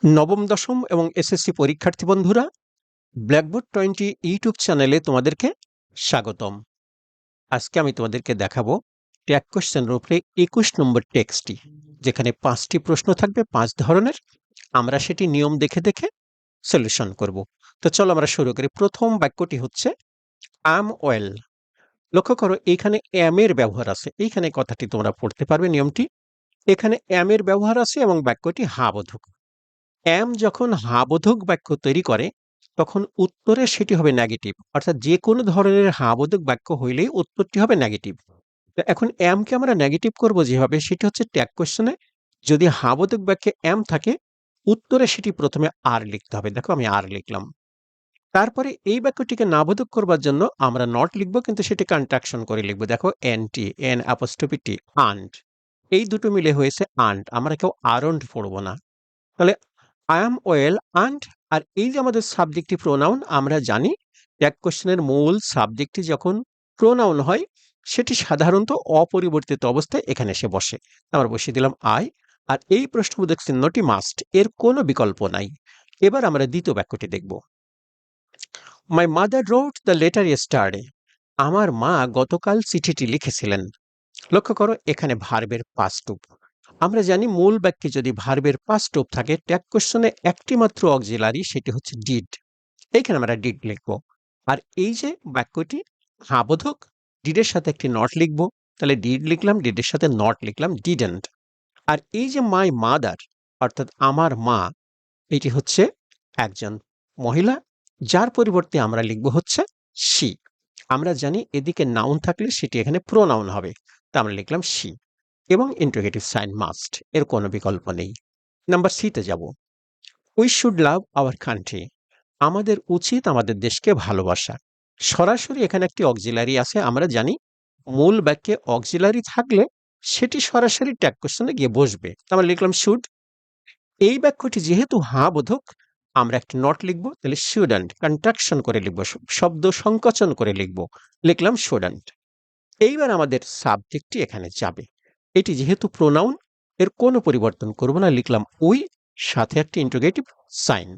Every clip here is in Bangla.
নবম, দশম এবং এসএসসি পরীক্ষার্থী বন্ধুরা, ব্ল্যাকবোর্ড 20 ইউটিউব চ্যানেলে তোমাদেরকে স্বাগতম। আজকে আমি তোমাদেরকে দেখাবো ট্যাগ কোশ্চেনের উপরে 21 নম্বর টেক্সটটি, যেখানে 5টি প্রশ্ন থাকবে 5 ধরনের। আমরা সেটি নিয়ম দেখে দেখে সলিউশন করব। তো চলো আমরা শুরু করি। প্রথম বাক্যটি হচ্ছে আম ওয়েল। লক্ষ্য করো, এইখানে এম এর ব্যবহার আছে। এইখানে কথাটি তোমরা পড়তে পারবে নিয়মটি। এখানে এম এর ব্যবহার আছে এবং বাক্যটি হাবোধক। অ্যাম যখন হাবোধক বাক্য তৈরি করে তখন উত্তরে সেটি হবে নেগেটিভ, অর্থাৎ যে কোনো ধরনের হাবোধক বাক্য হইলেই উত্তরটি হবে নেগেটিভ। তো এখন অ্যামকে আমরা নেগেটিভ করব যেভাবে, সেটি হচ্ছে ট্যাগ কোশ্চেনে যদি হাবোধক বাক্যে অ্যাম থাকে, উত্তরে সেটি প্রথমে আর লিখতে হবে। দেখো আমি আর লিখলাম। তারপরে এই বাক্যটিকে নাবোধক করবার জন্য আমরা নট লিখব, কিন্তু সেটি কন্ট্রাকশন করে লিখব। দেখো এনটি, এন অ্যাপোস্ট্রফি টি, আন্ট, এই দুটো মিলে হয়েছে আন্ট। আমরা কেউ আরন্ট পড়ব না। তাহলে আই অ্যাম ওয়েল অ্যান্ড, আর এই যে আমাদের সাবজেক্টিভ প্রোনাউন, আমরা জানি ট্যাগ কোশ্চেনের মূল সাবজেক্টটি যখন প্রোনাউন হয় সেটি সাধারণত অপরিবর্তিত অবস্থায় এখানে এসে বসে। আমরা বসিয়ে দিলাম আই, আর এই প্রশ্নবোধক চিহ্নটি মাস্ট, এর কোনো বিকল্প নাই। এবার আমরা দ্বিতীয় বাক্যটি দেখব। My mother wrote the letter yesterday. আমার মা গতকাল চিঠিটি লিখেছিলেন। লক্ষ্য করো, এখানে ভার্বের পাস্ট রূপ। আমরা জানি মূল বাক্যে যদি ভার্বের পাস্ট রূপ থাকে, ট্যাগ কোশ্চেনে একটি মাত্র অক্সিলারি, সেটি হচ্ছে ডিড। এইখানে আমরা ডিড লিখব। আর এই যে বাক্যটি হাবোধক, ডিডের সাথে একটি নট লিখব। তাহলে ডিড লিখলাম, ডিডের সাথে নট লিখলাম, ডিডেন্ট। আর এই যে মাই মাদার, অর্থাৎ আমার মা, এটি হচ্ছে একজন মহিলা, যার পরিবর্তে আমরা লিখব হচ্ছে শি। আমরা জানি এদিকে নাউন থাকলে সেটি এখানে প্রোনাউন হবে, তা আমরা লিখলাম শি, এবং ইন্টারোগেটিভ সাইন মাস্ট, এর কোনো বিকল্প নেই। নাম্বার সিতে যাব। We should love our country. আমাদের উচিত আমাদের দেশকে ভালোবাসা। সরাসরি এখানে একটি অক্সিলারি আছে। আমরা জানি মূল বাক্যে অক্সিলারি থাকলে সেটি সরাসরি ট্যাগ কোশ্চেনে গিয়ে বসবে। আমরা লিখলাম শুড। এই বাক্যটি যেহেতু হ্যাঁ বোধক, আমরা একটি নট লিখব। তাহলে শুডন্ট, কন্ট্রাকশন করে লিখব, শব্দ সংকোচন করে লিখব, লিখলাম শুডন্ট। এইবার আমাদের সাবজেক্টটি এখানে যাবে। এটি যেহেতু প্রোনাউন, এর কোনো পরিবর্তন করব না, লিখলাম উই, সাথে একটি ইন্টারোগেটিভ সাইন।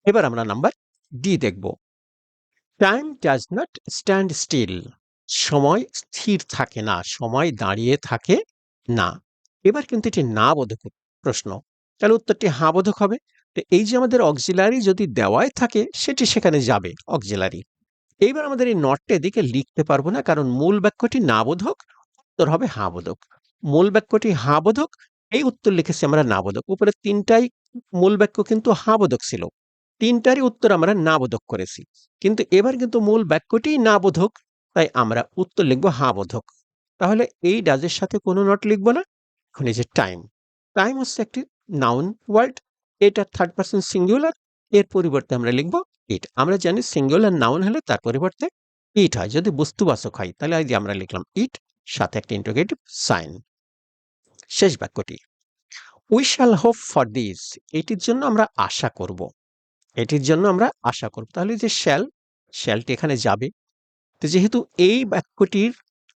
এবার আমরা নাম্বার ডি দেখব। Time does not stand still. সময় স্থির থাকে না, সময় দাঁড়িয়ে থাকে না। এবার কিন্তু এটি না বোধক প্রশ্ন, তাহলে উত্তরটি হ্যাঁ বোধক হবে। তো এই যে আমাদের অক্সিলারি যদি দেওয়াই থাকে, সেটি সেখানে যাবে অক্সিলারি। এইবার আমাদের এই নটটা এদিকে লিখতে পারবো না, কারণ মূল বাক্যটি না বোধক, উত্তর হবে হ্যাঁ বোধক। মূল বাক্যটি হ্যাঁ বোধক, এই উত্তর লিখেছি আমরা না বোধক। উপরে তিনটাই মূল বাক্য কিন্তু হ্যাঁ বোধক ছিল, তিনটারই উত্তর আমরা না বোধক করেছি। কিন্তু এবার কিন্তু মূল বাক্যটি না বোধক, তাই আমরা উত্তর লিখবো হ্যাঁ বোধক। তাহলে এই ডাজের সাথে কোনো নট লিখবো না। এখন এই যে টাইম, টাইম হচ্ছে একটি নাউন ওয়ার্ড, এটা থার্ড পারসন সিঙ্গুলার, এর পরিবর্তে আমরা লিখবো ইট। আমরা জানি সিঙ্গুলার নাউন হলে তার পরিবর্তে ইট হয়, যদি বস্তুবাচক হয়। তাহলে এই যে আমরা লিখলাম ইট, সাথে একটা ইন্টারোগেটিভ সাইন। শেষ বাক্যটি, we shall hope for this. এটির জন্য আমরা আশা করব, এটির জন্য আমরা আশা করব। তাহলে যে শ্যাল, শ্যালটি এখানে যাবে। তো যেহেতু এই বাক্যটির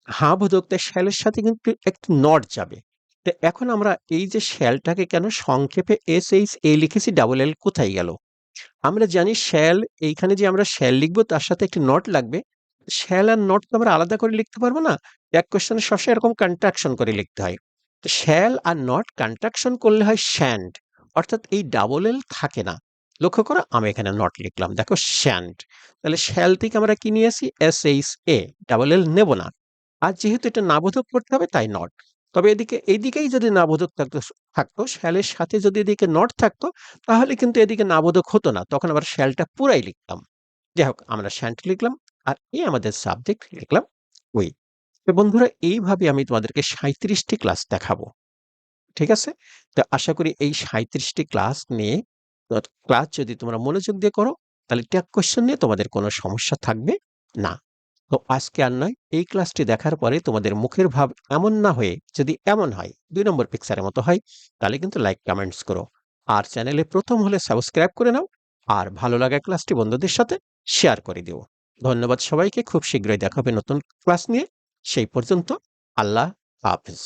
হ্যাঁ বোধক, তাই শ্যালের সাথে কিন্তু একটি নট যাবে। তো এখন আমরা এই যে শ্যালটাকে কেন সংক্ষেপে এস এইচ এ লিখেছি, ডাবল এল কোথায় গেল? আমরা জানি শ্যাল, এইখানে যে আমরা শ্যাল লিখবো তার সাথে একটি নট লাগবে। শ্যাল আর নট তো আমরা আলাদা করে লিখতে পারবো না, এক কোশ্চেনে সবসময় এরকম কন্ট্রাকশন করে লিখতে হয়। তো শ্যাল আর নট কন্ট্রাকশন করলে হয় শ্যান্ড, অর্থাৎ এই ডাবল এল থাকে না। লক্ষ্য করো, আমি এখানে নট লিখলাম, দেখো শ্যান্ড। তাহলে শ্যাল থেকে আমরা কি নিয়ে আসি, S H A, double L নেব না। আর যেহেতু এটা নাবোধক করতে হবে, তাই নট। তবে এদিকে এইদিকেই যদি নাবোধক থাকতো, শ্যালের সাথে যদি এদিকে নট থাকতো, তাহলে কিন্তু এদিকে নাবোধক হতো না, তখন আবার শ্যালটা পুরাই লিখতাম। যাই হোক, আমরা শ্যান্ট লিখলাম, আর এই আমাদের সাবজেক্ট লিখলাম উই। তো বন্ধুরা, এইভাবে আমি তোমাদেরকে 37টি ক্লাস দেখাবো। ঠিক আছে? তো আশা করি এই 37টি ক্লাস নিয়ে, ক্লাস যদি তোমরা মনোযোগ দিয়ে করো, তাহলে ট্যাগ কোশ্চেন নিয়ে তোমাদের কোনো সমস্যা থাকবে না। তো আজকে আর নয়, এই ক্লাসটি দেখার পরে তোমাদের মুখের ভাব এমন না হয়ে, যদি এমন হয় 2 নম্বর পিকচারের মতো হয়, তাহলে কিন্তু লাইক কমেন্টস করো। আর চ্যানেলে প্রথম হলে সাবস্ক্রাইব করে নাও, আর ভালো লাগা ক্লাসটি বন্ধুদের সাথে শেয়ার করে দিও। ধন্যবাদ সবাইকে। খুব শীঘ্রই দেখা হবে নতুন ক্লাস নিয়ে। সেই পর্যন্ত আল্লাহ হাফেজ।